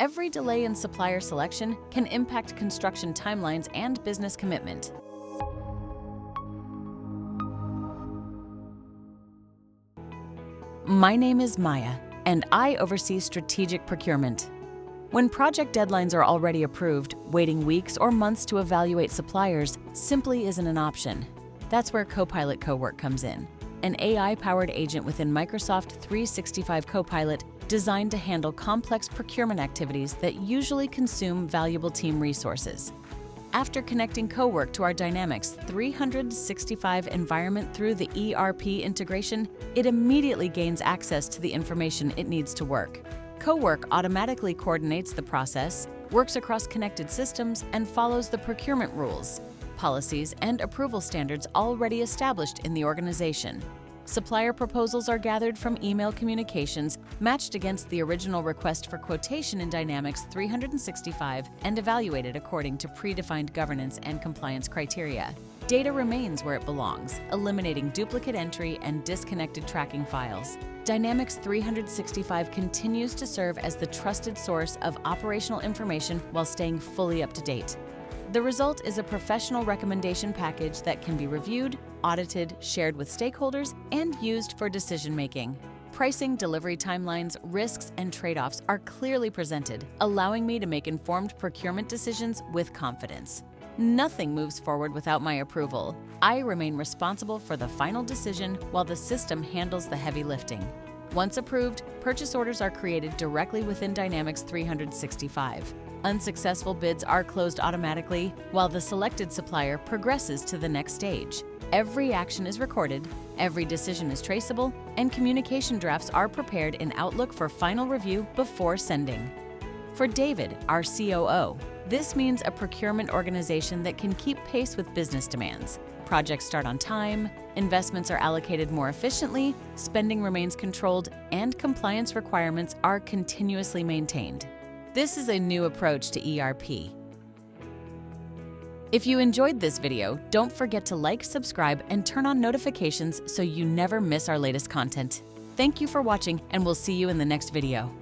Every delay in supplier selection can impact construction timelines and business commitment. My name is Maya, and I oversee strategic procurement. When project deadlines are already approved, waiting weeks or months to evaluate suppliers simply isn't an option. That's where Copilot Cowork comes in, an AI-powered agent within Microsoft 365 Copilot designed to handle complex procurement activities that usually consume valuable team resources. After connecting Cowork to our Dynamics 365 environment through the ERP integration, it immediately gains access to the information it needs to work. Cowork automatically coordinates the process, works across connected systems, and follows the procurement rules, policies, and approval standards already established in the organization. Supplier proposals are gathered from email communications, matched against the original request for quotation in Dynamics 365, and evaluated according to predefined governance and compliance criteria. Data remains where it belongs, eliminating duplicate entry and disconnected tracking files. Dynamics 365 continues to serve as the trusted source of operational information while staying fully up to date. The result is a professional recommendation package that can be reviewed, audited, shared with stakeholders, and used for decision-making. Pricing, delivery timelines, risks, and trade-offs are clearly presented, allowing me to make informed procurement decisions with confidence. Nothing moves forward without my approval. I remain responsible for the final decision while the system handles the heavy lifting. Once approved, purchase orders are created directly within Dynamics 365. Unsuccessful bids are closed automatically, while the selected supplier progresses to the next stage. Every action is recorded, every decision is traceable, and communication drafts are prepared in Outlook for final review before sending. For David, our COO, this means a procurement organization that can keep pace with business demands. Projects start on time, investments are allocated more efficiently, spending remains controlled, and compliance requirements are continuously maintained. This is a new approach to ERP. If you enjoyed this video, don't forget to like, subscribe, and turn on notifications so you never miss our latest content. Thank you for watching, and we'll see you in the next video.